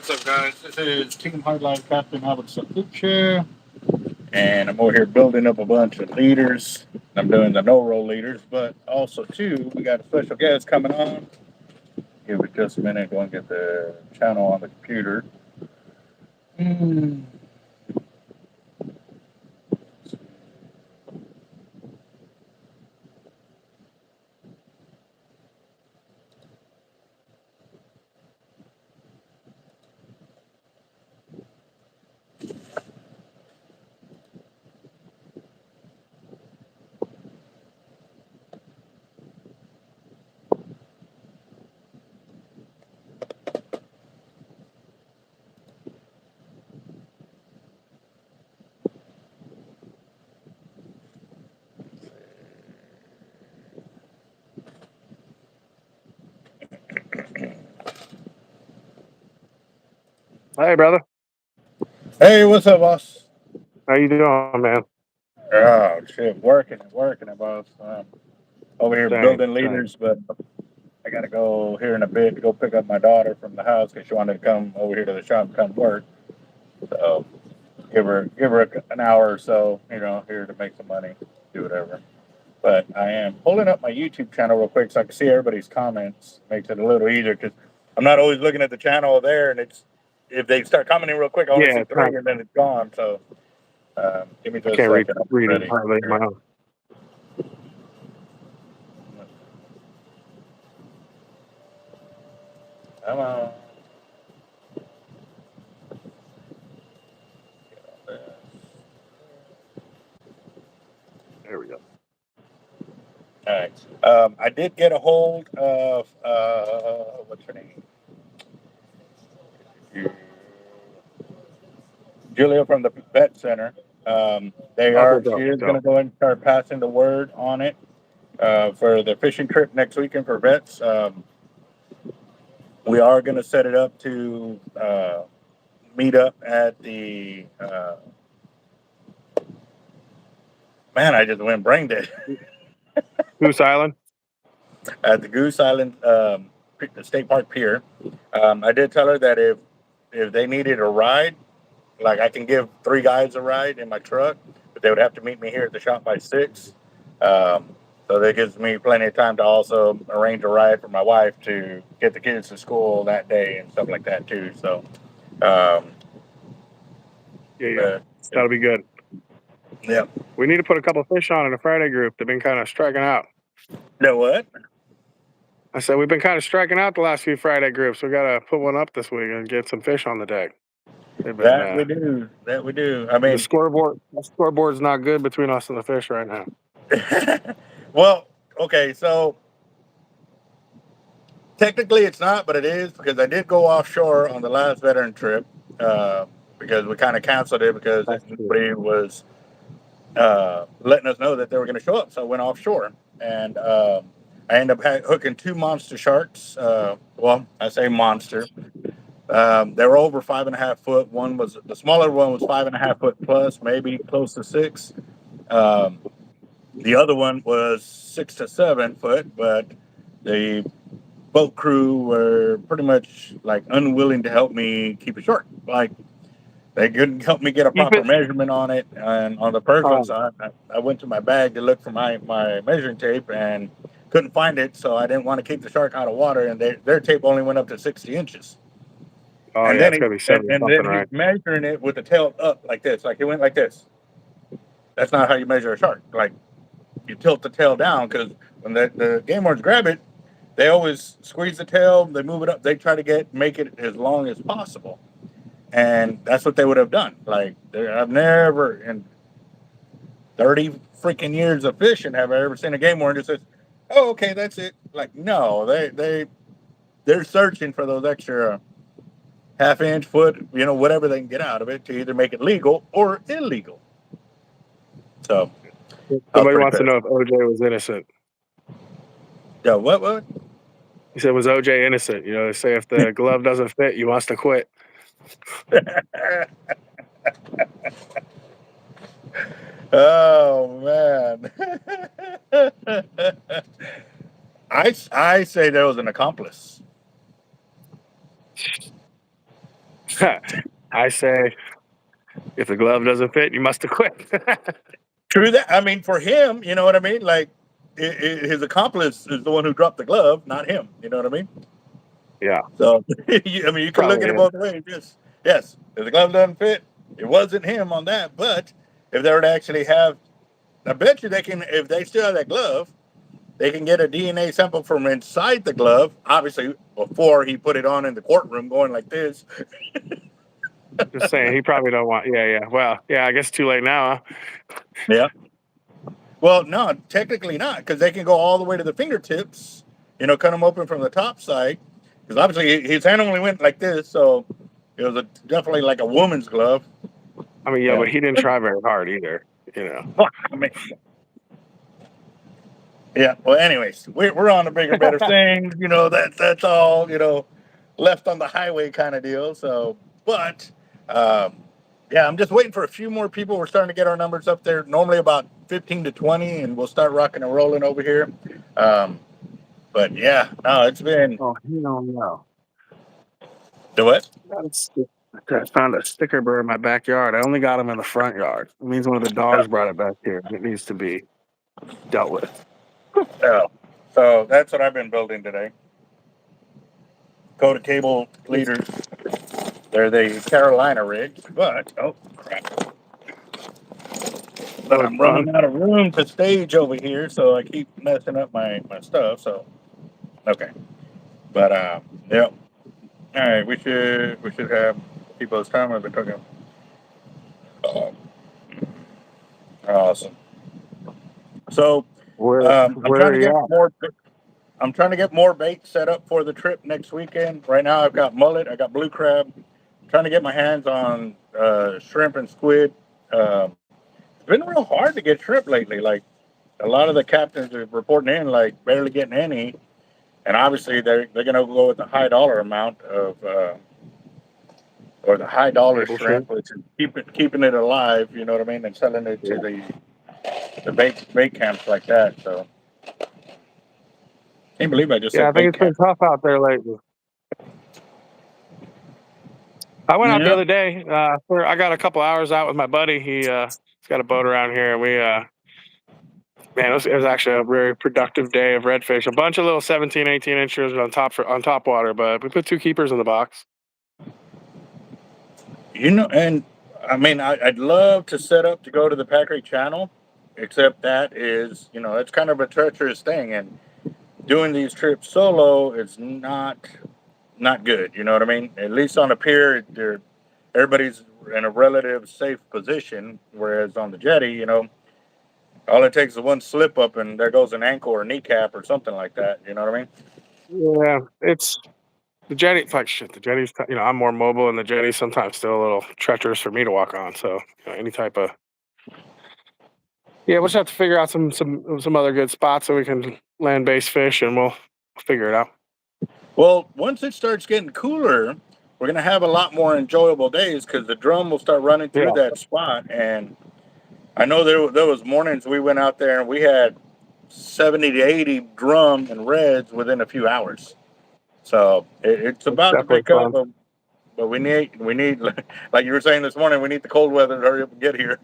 What's up, guys? This is Team Hardline Captain Albert Sapuche, and I'm over here building up a bunch of leaders. I'm doing the no-roll leaders, but also, too, we got a special guest coming on. Give it just a minute. Go and get the channel on the computer. Hey, brother. Hey, what's up, boss? How you doing, man? Oh, shit. Working, boss. Over here Dang, building leaders, but I got to go here in a bit to go pick up my daughter from the house because she wanted to come over here to the shop and come work. So give her an hour or so, here to make some money, do whatever. But I am pulling up my YouTube channel real quick so I can see everybody's comments. Makes it a little easier because I'm not always looking at the channel there, and if they start commenting real quick, I only see three, and then it's gone. So give me just a second. Read it partly my own. Come on. There we go. All right. I did get a hold of what's her name? Julia from the vet center. She is going to go and start passing the word on it for the fishing trip next weekend for vets. We are going to set it up to meet up at the man. I just went brain dead. Goose Island. At the Goose Island State Park Pier. I did tell her that if they needed a ride, like I can give 3 guys a ride in my truck, but they would have to meet me here at the shop by 6. So that gives me plenty of time to also arrange a ride for my wife to get the kids to school that day and stuff like that too. So, That'll be good. Yeah. We need to put a couple of fish on in a Friday group. They've been kind of striking out. No what? I said we've been kind of striking out the last few Friday groups. We got to put one up this week and get some fish on the deck. That we do. I mean, the scoreboard's not good between us and the fish right now. Well, okay, so technically it's not, but it is because I did go offshore on the last veteran trip because we kind of canceled it because everybody was letting us know that they were going to show up. So I went offshore and I ended up hooking 2 monster sharks. Well, I say monster. They were over 5.5 foot. The smaller one was 5.5 foot plus, maybe close to 6. The other one was 6 to 7 foot, but the boat crew were pretty much like unwilling to help me keep it short. Like they couldn't help me get a proper measurement on it. And on the first one, so I went to my bag to look for my measuring tape and couldn't find it. So I didn't want to keep the shark out of water, and their tape only went up to 60 inches. Oh, and yeah, then it's got to be 70 and something, then right? he's measuring it with the tail up like this. Like it went like this. That's not how you measure a shark. Like you tilt the tail down because when the game wardens grab it, they always squeeze the tail, they move it up, they try to make it as long as possible. And that's what they would have done. Like I've never in 30 freaking years of fishing have I ever seen a game warden that says, "Oh, okay, that's it." Like no, they're searching for those extra half-inch, foot, whatever they can get out of it to either make it legal or illegal. So somebody wants to know if OJ was innocent. Yeah, what? He said, was OJ innocent? They say if the glove doesn't fit, you must have quit. Oh, man. I say there was an accomplice. I say, if the glove doesn't fit, you must have quit. True that. I mean, for him, you know what I mean? Like, his accomplice is the one who dropped the glove, not him. You know what I mean? Yeah, So, I mean, you can look probably at it is. both ways. Yes, if the glove doesn't fit, it wasn't him on that. But if they were to actually have, I bet you they can, if they still have that glove, they can get a DNA sample from inside the glove, obviously, before he put it on in the courtroom going like this. Just saying, he probably don't want. Yeah. Well, yeah, I guess too late now. Huh? Yeah. Well, no, technically not, because they can go all the way to the fingertips, cut them open from the top side. Because obviously his hand only went like this, so it was definitely like a woman's glove. I mean, yeah, Yeah. but he didn't try very hard either. You know. I mean, yeah. Well, anyways, we're on to bigger, better things. That's all. Left on the highway kind of deal. So, but yeah, I'm just waiting for a few more people. We're starting to get our numbers up there. Normally about 15 to 20, and we'll start rocking and rolling over here. But yeah, no, it's been Oh, no. the what? I found a sticker burr in my backyard. I only got him in the front yard. It means one of the dogs brought it back here. It needs to be dealt with. Oh, so that's what I've been building today. Coda cable leaders. They're the Carolina rigs, but oh crap. But Oh, I'm running out of room to stage over here, so I keep messing up my stuff. So okay, but yeah. All right, we should have people this time. I've been talking. Uh, awesome. So I'm Where trying to are you get at? more. I'm trying to get more bait set up for the trip next weekend. Right now, I've got mullet, I got blue crab. I'm trying to get my hands on shrimp and squid. It's been real hard to get shrimp lately. Like a lot of the captains are reporting in, like barely getting any. And obviously, they're going to go with the high dollar amount of or the high dollar Table shrimp. shrimp, which is keeping it alive. You know what I mean, and selling it to the bait camps like that. So can't believe I just Yeah, I said think bait it's been camp. tough out there lately. I went out the Yeah. other day. I got a couple hours out with my buddy. He's got a boat around here, and we man, it was actually a very productive day of redfish. A bunch of little 17, 18 inchers on top water, but we put 2 keepers in the box. And I mean, I'd love to set up to go to the Patrick Channel, except that is, it's kind of a treacherous thing, and doing these trips solo is not good. You know what I mean? At least on a pier, everybody's in a relative safe position, whereas on the jetty, all it takes is one slip up, and there goes an ankle or kneecap or something like that. You know what I mean? Yeah, it's the jetty. It's like shit. The jetty's, I'm more mobile, and the jetty's sometimes still a little treacherous for me to walk on. So, any type of we'll just have to figure out some other good spots so we can land based fish, and we'll figure it out. Well, once it starts getting cooler, we're gonna have a lot more enjoyable days because the drum will start running through Yeah, that spot. And I know there was mornings we went out there and we had 70 to 80 drum and reds within a few hours. So it's it's about to definitely pick up, fun. but we need like you were saying this morning, we need the cold weather to hurry up and get here.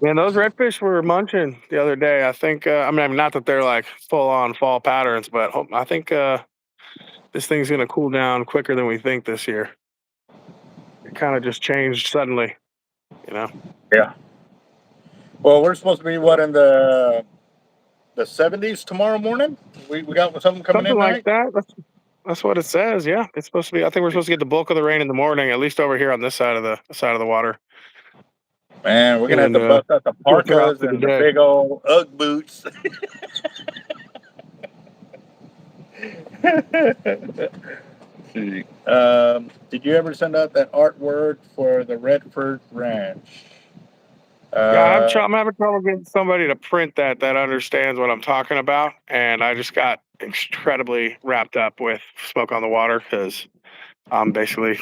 Man, those redfish were munching the other day. I think. I mean, not that they're like full on fall patterns, but I think this thing's gonna cool down quicker than we think this year. It kind of just changed suddenly, you know. Yeah. Well, we're supposed to be what in the 70s tomorrow morning. We got something coming Something in like tonight. that. That's what it says. Yeah, it's supposed to be. I think we're supposed to get the bulk of the rain in the morning, at least over here on this side of the water, Man, we're and gonna have then to bust out the filter out parkas through the and the day. big old UGG boots. Did you ever send out that artwork for the Redford Ranch? Yeah, Uh, I'm having trouble getting somebody to print that understands what I'm talking about, and I just got incredibly wrapped up with smoke on the water because I'm basically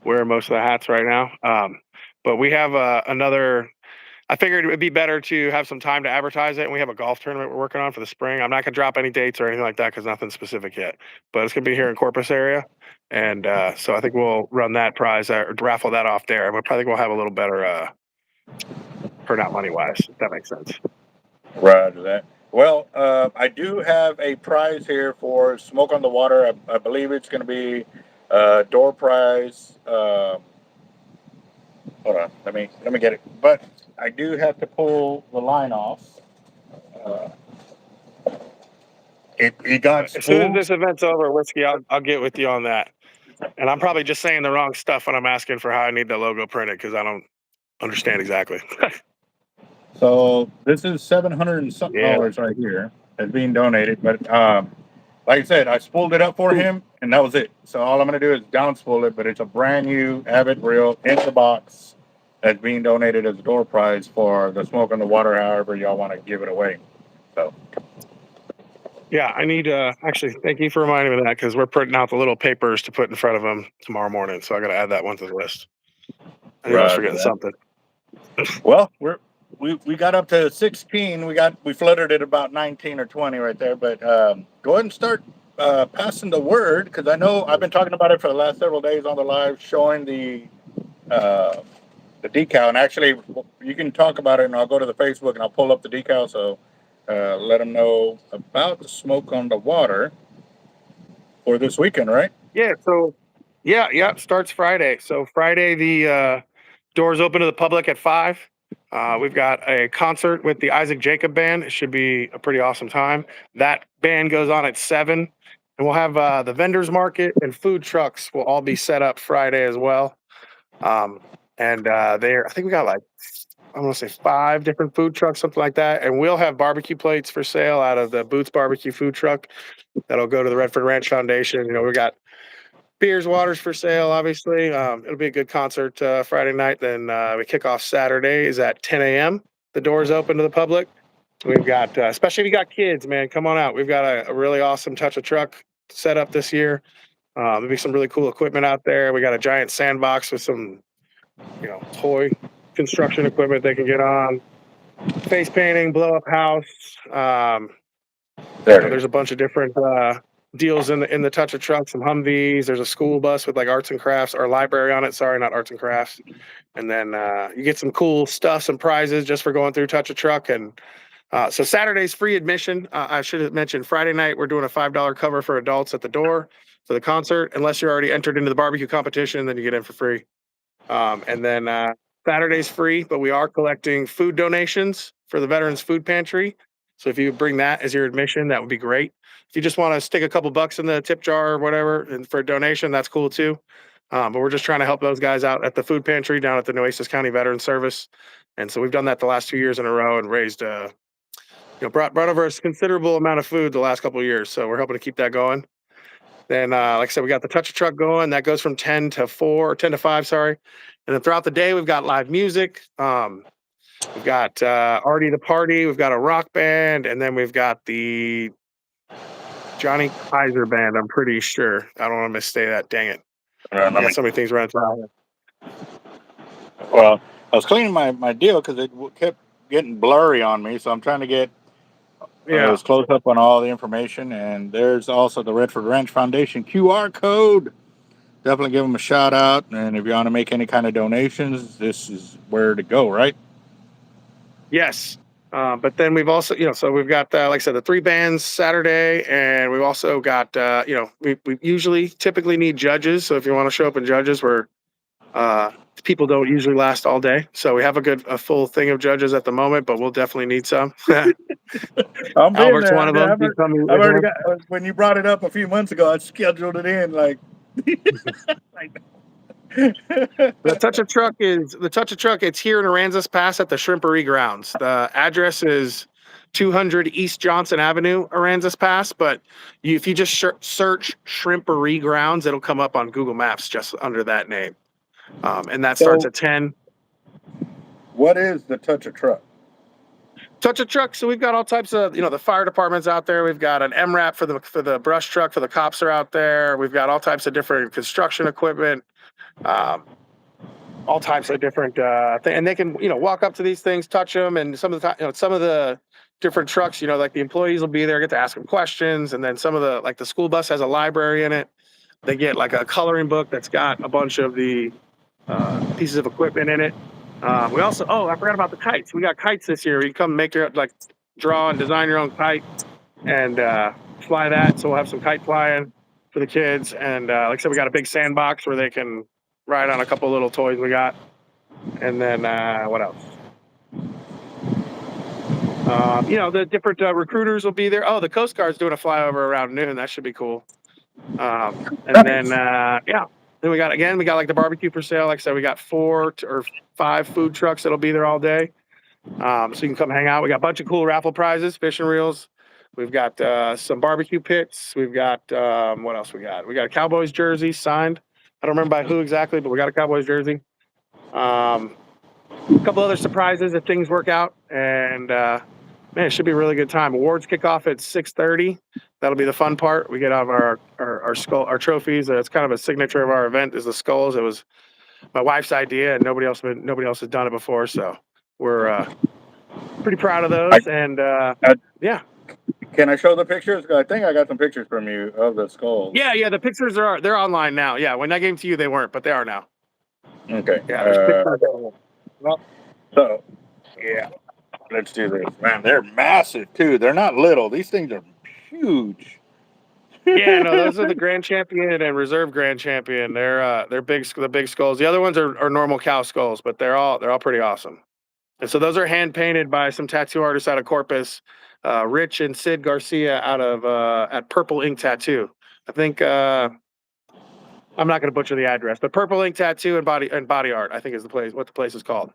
wearing most of the hats right now. But we have another I figured it would be better to have some time to advertise it, and we have a golf tournament we're working on for the spring. I'm not gonna drop any dates or anything like that because nothing's specific yet, but it's gonna be here in Corpus area, and so I think we'll run that prize or raffle that off there. But probably we'll have a little better turnout money wise, if that makes sense. Roger that. Well, I do have a prize here for Smoke on the Water. I believe it's going to be door prize. Hold on, let me get it. But I do have to pull the line off. It got As soon as spooled. this event's over, Whiskey, I'll get with you on that. And I'm probably just saying the wrong stuff when I'm asking for how I need the logo printed because I don't understand exactly. So this is $700 and something Yeah. right here that's being donated. But like I said, I spooled it up for him, and that was it. So all I'm going to do is down spool it. But it's a brand new Avid reel in the box that's being donated as a door prize for the Smoke on the Water. However y'all want to give it away. So. Yeah, I need actually thank you for reminding me of that because we're printing out the little papers to put in front of them tomorrow morning. So I got to add that one to the list. I knew I was forgetting something. Well, we got up to 16. We fluttered at about 19 or 20 right there. But go ahead and start passing the word because I know I've been talking about it for the last several days on the live, showing the decal. And actually, you can talk about it, and I'll go to the Facebook and I'll pull up the decal. So let them know about the Smoke on the Water for this weekend, right? Yeah. So yeah, starts Friday. So Friday the doors open to the public at 5. We've got a concert with the Isaac Jacob Band. It should be a pretty awesome time. That band goes on at 7, and we'll have the vendors market and food trucks will all be set up Friday as well. And there, I think we got like I want to say 5 different food trucks, something like that. And we'll have barbecue plates for sale out of the Boots Barbecue food truck that'll go to the Redford Ranch Foundation. You know, we got beers, waters for sale, obviously. It'll be a good concert Friday night. Then we kick off Saturday is at 10 a.m. The doors open to the public. We've got, especially if you got kids, man, come on out. We've got a really awesome touch a truck set up this year. There'll be some really cool equipment out there. We got a giant sandbox with some, toy construction equipment they can get on. Face painting, blow up house. There's a bunch of different deals in the touch of truck. Some Humvees. There's a school bus with like arts and crafts or library on it. Sorry, not arts and crafts. And then you get some cool stuff, some prizes just for going through touch a truck. And so Saturday's free admission. I should have mentioned Friday night we're doing a $5 cover for adults at the door for the concert. Unless you're already entered into the barbecue competition, then you get in for free. And then Saturday's free, but we are collecting food donations for the Veterans Food Pantry. So if you bring that as your admission, that would be great. If you just want to stick a couple bucks in the tip jar or whatever and for a donation, that's cool too. But we're just trying to help those guys out at the food pantry down at the Nueces County Veterans Service. And so we've done that the last 2 years in a row and raised, brought over a considerable amount of food the last couple of years. So we're hoping to keep that going. Then, like I said, we got the touch a truck going. That goes from 10 to 4 or 10 to 5, sorry. And then throughout the day, we've got live music. We've got Artie the Party. We've got a rock band. And then we've got the Johnny Kaiser band, I'm pretty sure. I don't want to misstate that. Dang it. I got so many things running through. Well, I was cleaning my deal because it kept getting blurry on me. So I'm trying to get as close up on all the information. And there's also the Redford Ranch Foundation QR code. Definitely give them a shout out. And if you want to make any kind of donations, this is where to go, right? Yes. But then we've also, so we've got, like I said, the 3 bands Saturday, and we've also got, we usually typically need judges. So if you want to show up in judges, people don't usually last all day. So we have a full thing of judges at the moment, but we'll definitely need some. Albert's one of them. I've already got, when you brought it up a few months ago, I scheduled it in like. The touch of truck. It's here in Hernandez Pass at the Shrimpery grounds. The address is 200 East Johnson Avenue, Hernandez Pass. But if you just search Shrimpery grounds, it'll come up on Google Maps just under that name. And that starts at 10. What is the touch of truck? Touch a truck. So we've got all types of, the fire department's out there. We've got an MRAP for the brush truck, for the cops are out there. We've got all types of different construction equipment. all types of different and they can walk up to these things, touch them, and some of the some of the different trucks, like the employees will be there, get to ask them questions, and then some of the the school bus has a library in it. They get like a coloring book that's got a bunch of the pieces of equipment in it. We also, I forgot about the kites. We got kites this year. You come make your draw and design your own kite and fly that. So we'll have some kite flying for the kids. And like I said, we got a big sandbox where they can ride on a couple little toys we got. And then what else? The different recruiters will be there. Oh, the Coast Guard's doing a flyover around noon. That should be cool. And then then we got like the barbecue for sale. Like I said, we got 4 or 5 food trucks that'll be there all day. So you can come hang out. We got a bunch of cool raffle prizes, fishing reels. We've got some barbecue pits. We've got what else we got? We got a Cowboys jersey signed. I don't remember by who exactly, but we got a Cowboys jersey. A couple other surprises if things work out. And man, it should be a really good time. Awards kick off at 6:30. That'll be the fun part. We get out of our skull, our trophies. It's kind of a signature of our event is the skulls. It was my wife's idea, and nobody else has done it before. So we're pretty proud of those. And yeah. Can I show the pictures? I think I got some pictures from you of the skulls. Yeah. The pictures they're online now. Yeah, when I gave them to you, they weren't, but they are now. Okay. Yeah. There's pictures. So yeah, let's do this. Man, they're massive too. They're not little. These things are huge. Yeah, no, those are the Grand Champion and Reserve Grand Champion. They're big, the big skulls. The other ones are normal cow skulls, but they're all pretty awesome. And so those are hand painted by some tattoo artists out of Corpus, Rich and Sid Garcia out of at Purple Ink Tattoo. I think I'm not going to butcher the address, but Purple Ink Tattoo and Body Art, I think is what the place is called.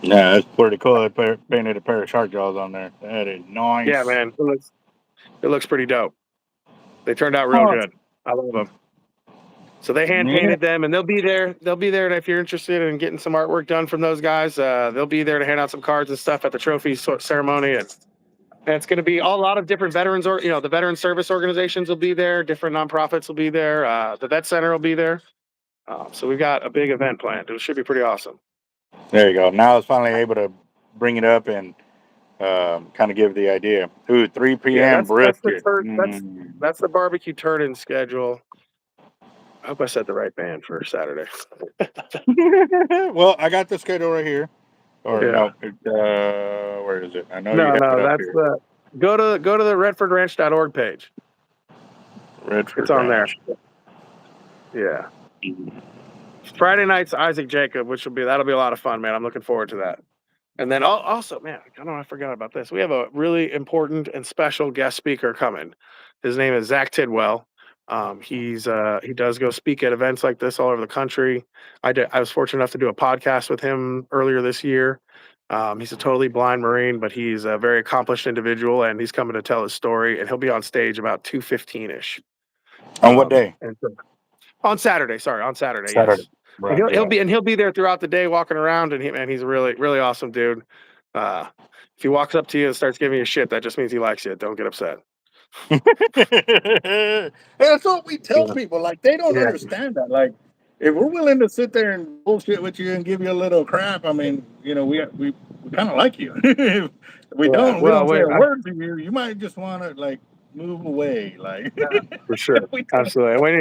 Yeah, that's pretty cool. They painted a pair of shark jaws on there. That is nice. Yeah, man, it looks pretty dope. They turned out real good. I love them. So they hand painted them, and they'll be there. And if you're interested in getting some artwork done from those guys, they'll be there to hand out some cards and stuff at the trophy ceremony. And it's going to be a lot of different veterans, or the veteran service organizations will be there. Different nonprofits will be there. The vet center will be there. So we've got a big event planned. It should be pretty awesome. There you go. Now I was finally able to bring it up and kind of give the idea. Ooh, 3 p.m. brisket. That's the barbecue turn-in schedule. I hope I said the right band for Saturday. Well, I got the schedule right here. Or no, where is it? I know you got it up here. Go to the redfordranch.org page. Redford it's on Ranch. There. Yeah. Friday night's Isaac Jacob, that'll be a lot of fun, man. I'm looking forward to that. And then also, man, I forgot about this. We have a really important and special guest speaker coming. His name is Zach Tidwell. He does go speak at events like this all over the country. I was fortunate enough to do a podcast with him earlier this year. He's a totally blind Marine, but he's a very accomplished individual, and he's coming to tell his story. And he'll be on stage about 2:15ish. On what day? On Saturday. Sorry, on Saturday. Saturday. Yes. Right, He'll be there throughout the day, walking around, and he's a really, really awesome dude. If he walks up to you and starts giving you shit, that just means he likes you. Don't get upset. That's what we tell people. Like, they don't understand that. Like, if we're willing to sit there and bullshit with you and give you a little crap, I mean, we kind of like you. If we don't say a word to you, you might just want to like move away. Like, for sure, absolutely. When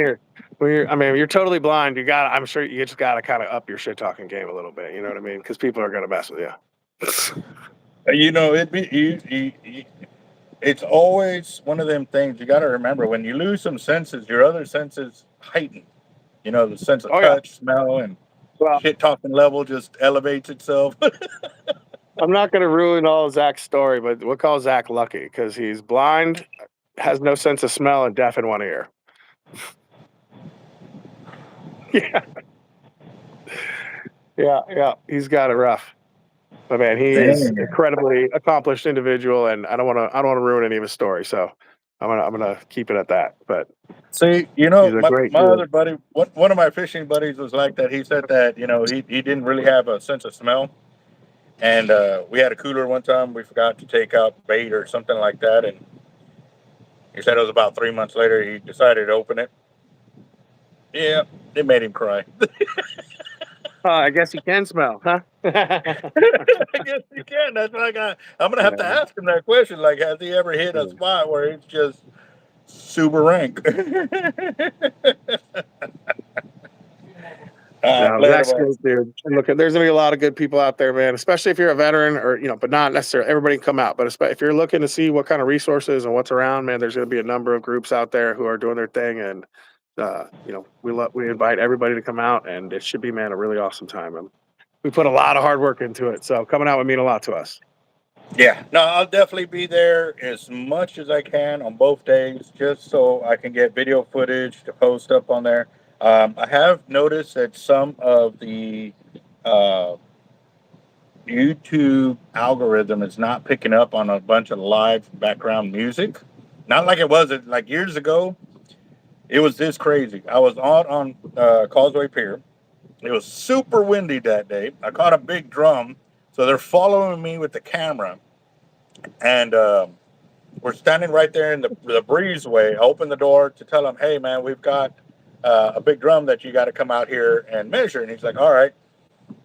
you're totally blind. I'm sure you just gotta kind of up your shit talking game a little bit. You know what I mean? Because people are gonna mess with you. It's always one of them things you got to remember. When you lose some senses, your other senses heighten. The sense of touch, smell, and shit talking level just elevates itself. I'm not going to ruin all of Zach's story, but we'll call Zach lucky because he's blind, has no sense of smell, and deaf in one ear. Yeah. He's got it rough. But man, he's an incredibly accomplished individual, and I don't want to ruin any of his story. So I'm gonna keep it at that. But see, my other buddy, one of my fishing buddies was like that. He said that he didn't really have a sense of smell, and we had a cooler one time. We forgot to take out bait or something like that, and he said it was about 3 months later he decided to open it. Yeah, it made him cry. I guess you can smell, huh? I guess you can. That's what I got. I'm gonna have to ask him that question. Like, has he ever hit a spot where it's just super rank? That's good, dude. Look, there's gonna be a lot of good people out there, man. Especially if you're a veteran, or but not necessarily everybody can come out. But if you're looking to see what kind of resources and what's around, man, there's gonna be a number of groups out there who are doing their thing, and we invite everybody to come out, and it should be, man, a really awesome time. And we put a lot of hard work into it, so coming out would mean a lot to us. Yeah, no, I'll definitely be there as much as I can on both days, just so I can get video footage to post up on there. I have noticed that some of the uh, YouTube algorithm is not picking up on a bunch of live background music. Not like it was like years ago. It was this crazy. I was out on Causeway Pier. It was super windy that day. I caught a big drum, so they're following me with the camera, and we're standing right there in the breezeway. I open the door to tell him, "Hey, man, we've got a big drum that you got to come out here and measure." And he's like, "All right."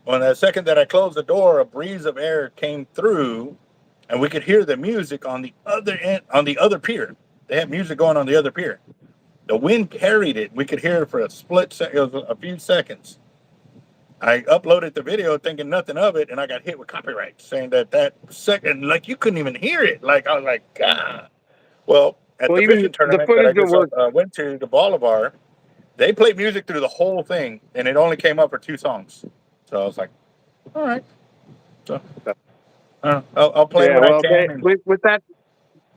Well, the second that I closed the door, a breeze of air came through, and we could hear the music on the other end, on the other pier. They had music going on the other pier. The wind carried it. We could hear it for a split second, it was a few seconds. I uploaded the video thinking nothing of it, and I got hit with copyright saying that second, like you couldn't even hear it. Like I was like, God. Well, at the fishing Even the tournament that I footage will just work. went to, the Bolivar, they played music through the whole thing, and it only came up for 2 songs. So I was like, all right. So I'll play Yeah, what I well, can. And with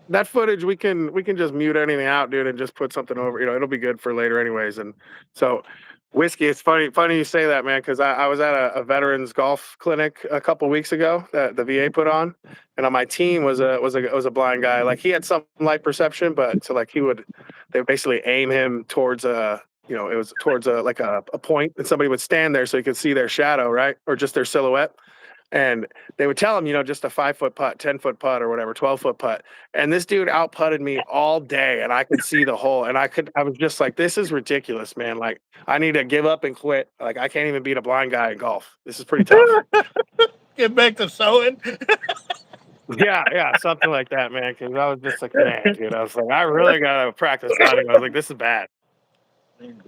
that footage, we can just mute anything out, dude, and just put something over. It'll be good for later, anyways. And so, whiskey. It's funny you say that, man, because I was at a veterans golf clinic a couple weeks ago that the VA put on, and on my team was a blind guy. Like, he had some light perception, but so like they would basically aim him towards it was towards like a point, and somebody would stand there so you could see their shadow, right, or just their silhouette. And they would tell him, just a 5-foot putt, 10-foot putt, or whatever, 12-foot putt. And this dude out putted me all day, and I could see the hole. And I was just like, this is ridiculous, man. Like, I need to give up and quit. Like, I can't even beat a blind guy in golf. This is pretty tough. get back to sewing. Yeah, something like that, man. Because I was just like, man, dude, I was like, I really gotta practice putting. I was like, this is bad.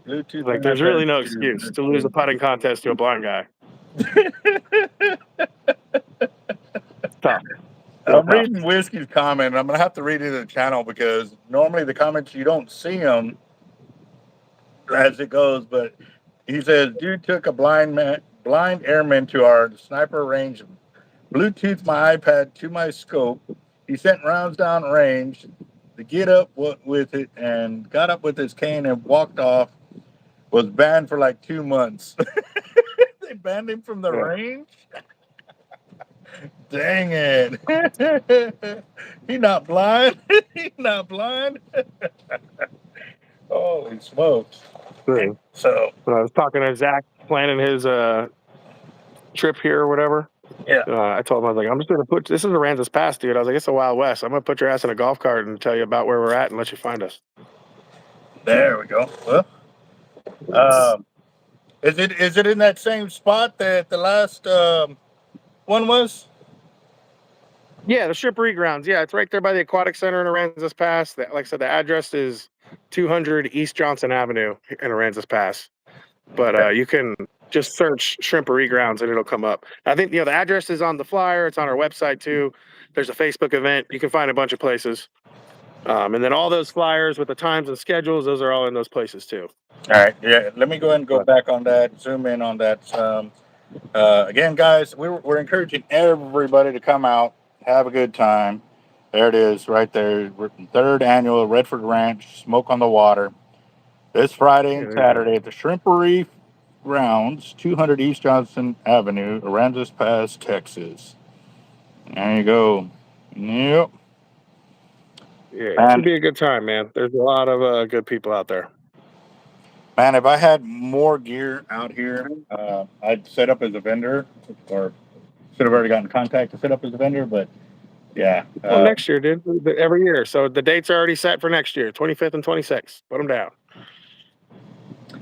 Bluetooth Like, and there's really no excuse to lose a iPad. putting contest to a blind guy. Tough. Real I'm tough. reading Whiskey's comment. And I'm gonna have to read it in the channel because normally the comments you don't see them as it goes. But he says, "Dude took a blind airman to our sniper range, Bluetooth my iPad to my scope. He sent rounds down range to get up with it, and got up with his cane and walked off. Was banned for like 2 months. They banned him from the Yeah. range. Dang it. He not blind. He not blind. Holy smokes. True. So, I was talking to Zach, planning his trip here or whatever. yeah, I told him, I was like, I'm just gonna this is Aransas Pass, dude. I was like, it's the Wild West. I'm gonna put your ass in a golf cart and tell you about where we're at and let you find us. there we go. Well, is it in that same spot that the last one was? Yeah, the Shippery grounds. Yeah, it's right there by the Aquatic Center in Aransas Pass. Like I said, the address is 200 East Johnson Avenue in Aransas Pass. But you can just search Shrimpery grounds and it'll come up. I think the address is on the flyer. It's on our website too. There's a Facebook event. You can find a bunch of places. And then all those flyers with the times and schedules, those are all in those places too. All right. Yeah. Let me go ahead and go back on that, zoom in on that. Again, guys, we're encouraging everybody to come out, have a good time. There it is, right there. Third annual Redford Ranch Smoke on the Water. This Friday and Saturday at the Shrimpery Grounds, 200 East Johnson Avenue, Aransas Pass, Texas. There you go. Yep. Yeah, it should be a good time, man. There's a lot of good people out there. Man, if I had more gear out here, I'd set up as a vendor, or should have already gotten in contact to set up as a vendor. But yeah, Well, next year, dude. Every year. So the dates are already set for next year, 25th and 26th. Put them down.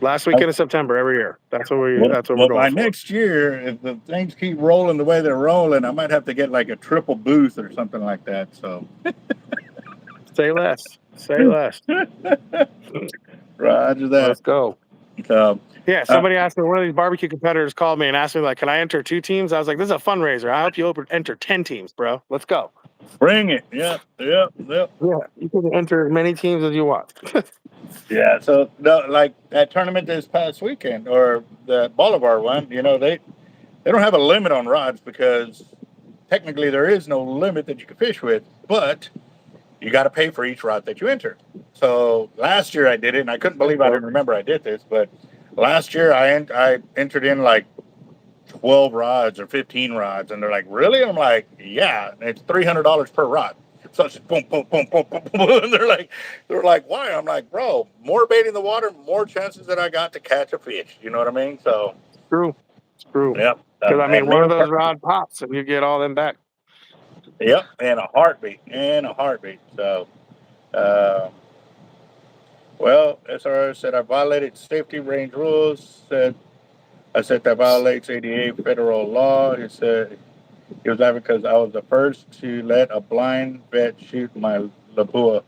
Last weekend of September every year. That's what we're Well, by going for. next year, if the things keep rolling the way they're rolling, I might have to get like a triple booth or something like that. So Say less. Say less. Roger that. Let's go. So, Yeah, somebody asked me, one of these barbecue competitors called me and asked me, like, can I enter 2 teams? I was like, this is a fundraiser. I hope you enter 10 teams, bro. Let's go. bring it. Yep. Yeah, you can enter as many teams as you want. Yeah. So, no, like that tournament this past weekend or the Bolivar one, they don't have a limit on rods because technically there is no limit that you can fish with, but you got to pay for each rod that you enter. So last year I did it, and I couldn't believe I didn't remember I did this, but last year I entered in like 12 rods or 15 rods, and they're like, really? I'm like, yeah, it's $300 per rod. So it's boom, boom, boom, boom, boom, boom. And they're like, why? I'm like, bro, more bait in the water, more chances that I got to catch a fish. You know what I mean? So It's true. yeah. Because I mean, one of those rod pops, and you get all them back. Yep, in a heartbeat. So, well, SRO said I violated safety range rules. I said that violates 88 federal law. He said he was laughing because I was the first to let a blind vet shoot my lapua.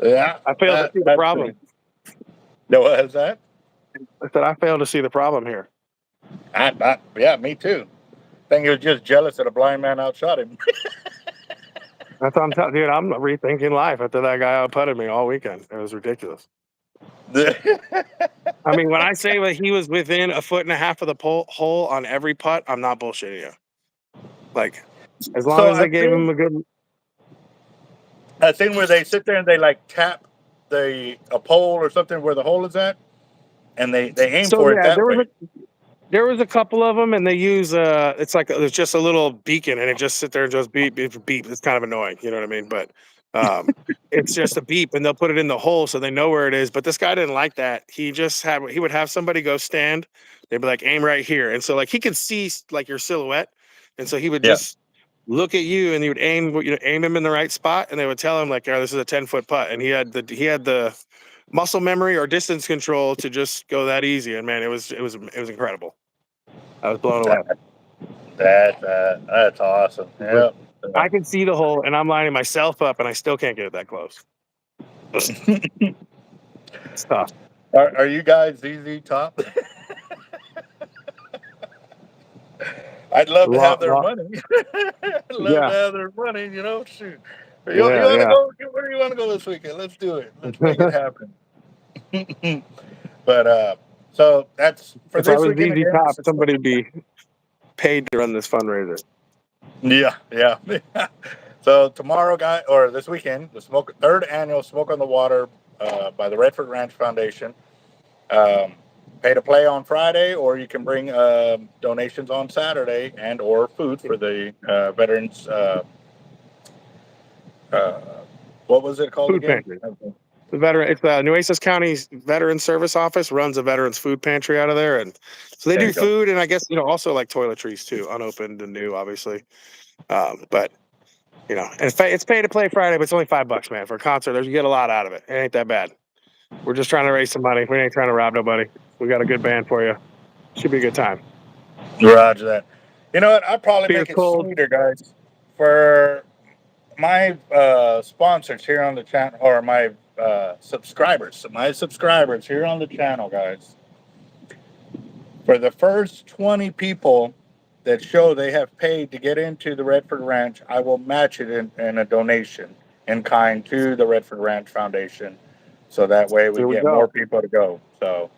Yeah, I failed to see the problem. No, what is that? I said I failed to see the problem here. Yeah, me too. I think he was just jealous that a blind man outshot him. That's what I'm telling you, dude. I'm rethinking life after that guy outputted me all weekend. It was ridiculous. I mean, when I say that he was within 1.5 feet of the hole on every putt, I'm not bullshitting you. Like, as long as they gave him a good. I think where they sit there and they like tap a pole or something where the hole is at, and they aim for it that way. There was a couple of them, and they use it's like there's just a little beacon, and it just sit there and just beep. It's kind of annoying, you know what I mean? But it's just a beep, and they'll put it in the hole so they know where it is. But this guy didn't like that. He would have somebody go stand. They'd be like, aim right here, and so like he could see like your silhouette, and so he would just look at you, and he would aim him in the right spot, and they would tell him like, oh, this is a 10-foot putt, and he had the muscle memory or distance control to just go that easy. And man, it was incredible. I was blown away. That's awesome. Yeah. I can see the hole, and I'm lining myself up, and I still can't get it that close. It's tough. Are you guys ZZ Top? I'd love to have their money. I'd love to have their money. Shoot. You want to go? Where do you want to go this weekend? Let's do it. Let's make it happen. But so that's for this weekend. ZZ Top, somebody would be paid to run this fundraiser. Yeah. So tomorrow, or this weekend, the third annual Smoke on the Water by the Redford Ranch Foundation. Pay to play on Friday, or you can bring donations on Saturday and or food for the veterans. What was it called food again? Pantry. It's the Nueces County Veterans Service Office runs a veterans food pantry out of there, and so they do food, and I guess also like toiletries too, unopened and new, obviously. But and it's pay to play Friday, but it's only $5, man, for a concert. You get a lot out of it. It ain't that bad. We're just trying to raise some money. We ain't trying to rob nobody. We got a good band for you. Should be a good time. Roger that. You know what? I'd probably make it sweeter, guys, for my sponsors here on the channel, or my subscribers here on the channel, guys. For the first 20 people that show they have paid to get into the Redford Ranch, I will match it in a donation in kind to the Redford Ranch Foundation. So that way we get more people to go. So,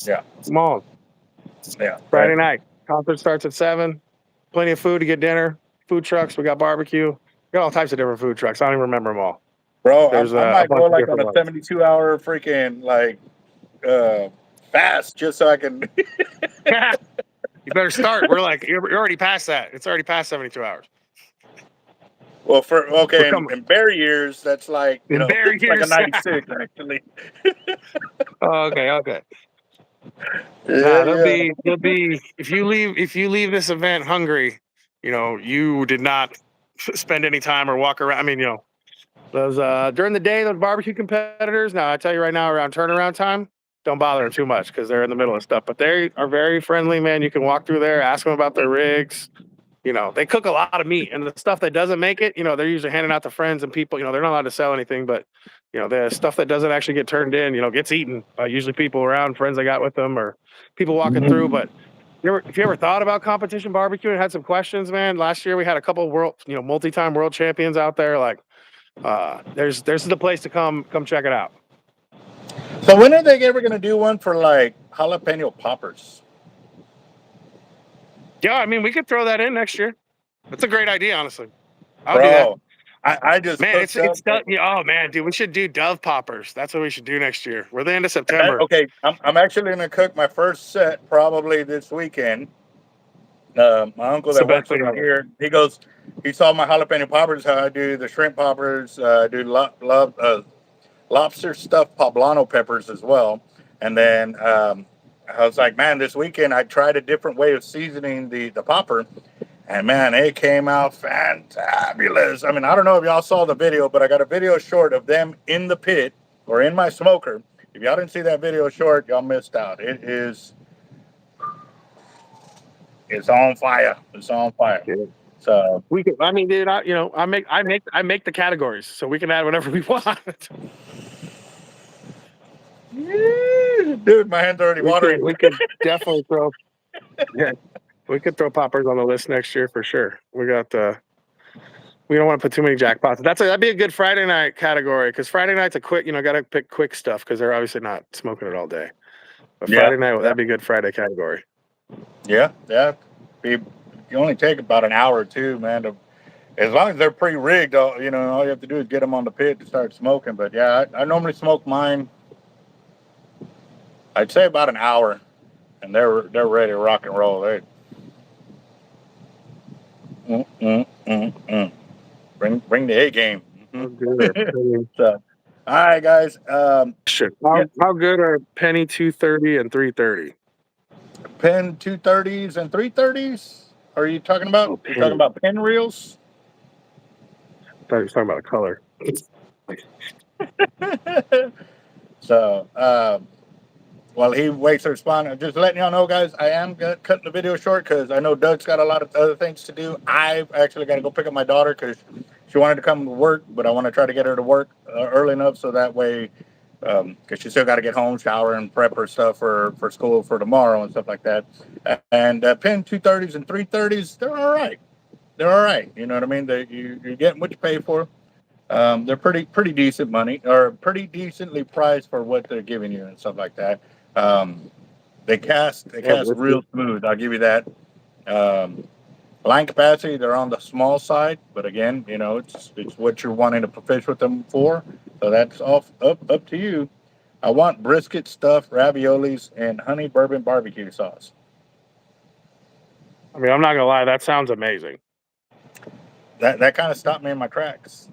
yeah. Come on. Yeah. Friday night. Concert starts at 7. Plenty of food to get dinner. Food trucks. We got barbecue. We got all types of different food trucks. I don't even remember them all. Bro, I might go like on a 72-hour freaking fast just so I can. You better start. You're already past that. It's already past 72 hours. Well, in bear years, that's like it's like a 96 actually. Okay. There'll be if you leave this event hungry, you did not spend any time or walk around. I mean, Those during the day, those barbecue competitors. Now I tell you right now, around turnaround time, don't bother them too much because they're in the middle of stuff. But they are very friendly, man. You can walk through there, ask them about their rigs. They cook a lot of meat, and the stuff that doesn't make it, they're usually handing out to friends and people. They're not allowed to sell anything, but the stuff that doesn't actually get turned in, gets eaten by usually people around, friends I got with them, or people walking through. But if you ever thought about competition barbecue and had some questions, man, last year we had a couple of world, multi-time world champions out there. Like, there's the place to come check it out. So when are they ever going to do one for like jalapeno poppers? Yeah, I mean, we could throw that in next year. That's a great idea, honestly. I'll do that. I just man, it's oh man, dude, we should do dove poppers. That's what we should do next year. We're the end of September. Okay, I'm actually going to cook my first set probably this weekend. My uncle that works over here, he saw my jalapeno poppers, how I do the shrimp poppers, do lobster stuffed poblano peppers as well. And then I was like, man, this weekend I tried a different way of seasoning the popper. And man, it came out fantabulous. I mean, I don't know if y'all saw the video, but I got a video short of them in the pit or in my smoker. If y'all didn't see that video short, y'all missed out. It's on fire. It's on fire. Yeah. So we could. I mean, dude, I make the categories, so we can add whatever we want. Dude, my hands are already watering. We could definitely throw. Yeah, we could throw poppers on the list next year for sure. We got we don't want to put too many jackpots. That'd be a good Friday night category because Friday night's a quick. Got to pick quick stuff because they're obviously not smoking it all day. But Friday night, that'd be a good Friday category. Yeah. You only take about an hour or two, man. As long as they're pre-rigged, all you have to do is get them on the pit to start smoking. But yeah, I normally smoke mine. I'd say about an hour, and they're ready to rock and roll. Bring the A game. So, all right, guys. How good are penny 230 and 330? Pen 230s and 330s? Are you talking about? You're talking about pen reels? I thought you were talking about a color. So, while he waits to respond, I'm just letting y'all know, guys, I am cutting the video short because I know Doug's got a lot of other things to do. I've actually got to go pick up my daughter because she wanted to come to work, but I want to try to get her to work early enough so that way, because she still got to get home, shower, and prep her stuff for school for tomorrow and stuff like that. And pen 230s and 330s, they're all right. They're all right. You know what I mean? You're getting what you pay for. They're pretty decent money, or pretty decently priced for what they're giving you and stuff like that. They cast real smooth. I'll give you that. Line capacity, they're on the small side, but again, it's what you're wanting to fish with them for. So that's up to you. I want brisket stuffed raviolis and honey bourbon barbecue sauce. I mean, I'm not gonna lie, that sounds amazing. That kind of stopped me in my tracks.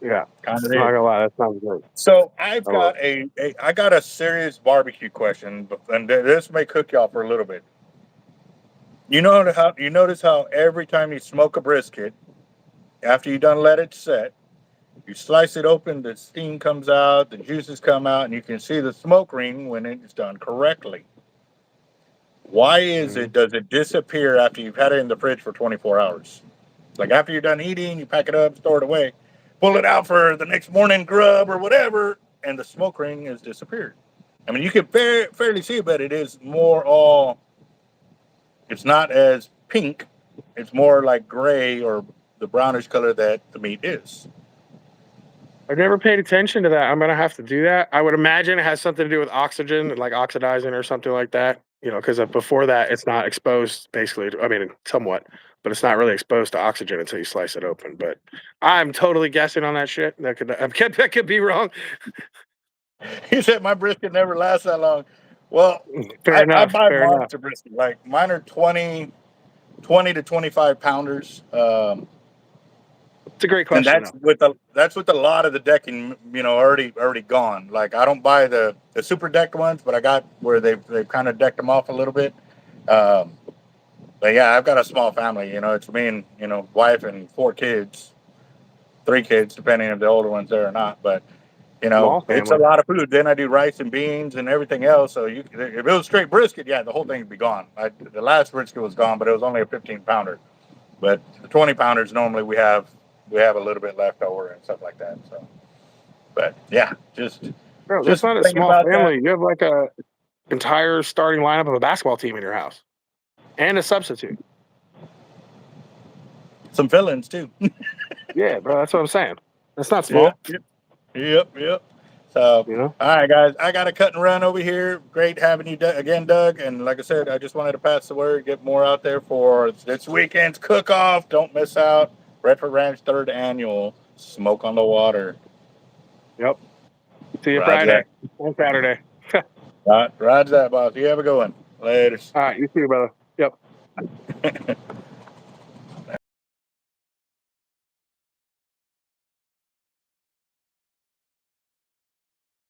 Yeah, I'm not gonna lie, that sounds good. So I got a serious barbecue question, and this may cook y'all for a little bit. You notice how every time you smoke a brisket, after you done let it set, you slice it open, the steam comes out, the juices come out, and you can see the smoke ring when it's done correctly. Why is it? Does it disappear after you've had it in the fridge for 24 hours? Like after you're done eating, you pack it up, store it away, pull it out for the next morning grub or whatever, and the smoke ring has disappeared. I mean, you can fairly see it, but it is more it's not as pink. It's more like gray or the brownish color that the meat is. I've never paid attention to that. I'm going to have to do that. I would imagine it has something to do with oxygen, like oxidizing or something like that. Because before that, it's not exposed, basically. I mean, somewhat, but it's not really exposed to oxygen until you slice it open. But I'm totally guessing on that shit. That could be wrong. He said my brisket never lasts that long. Well, fair enough. I buy monster brisket. Like mine are 20 to 25 pounders. It's a great question. And that's with a lot of the decking, already gone. Like I don't buy the super decked ones, but I got where they've kind of decked them off a little bit. But yeah, I've got a small family. It's me and wife and 4 kids. 3 kids, depending if the older one's there or not. But Small it's a family. lot of food. Then I do rice and beans and everything else. So if it was straight brisket, yeah, the whole thing would be gone. The last brisket was gone, but it was only a 15-pounder. But the 20-pounders normally we have a little bit left over and stuff like that. So, but yeah, Bro, that's just not a thinking small about that. family. You have like a entire starting lineup of a basketball team in your house and a substitute. Some fill-ins too. Yeah, bro, that's what I'm saying. That's not small. Yep. So, You know? all right, guys, I got to cut and run over here. Great having you again, Doug. And like I said, I just wanted to pass the word, get more out there for this weekend's cook-off. Don't miss out. Redford Ranch 3rd Annual Smoke on the Water. Yep. See you Roger Friday and Saturday. that. Roger that, boss. You have a good one. Later. All right, you too, brother. Yep.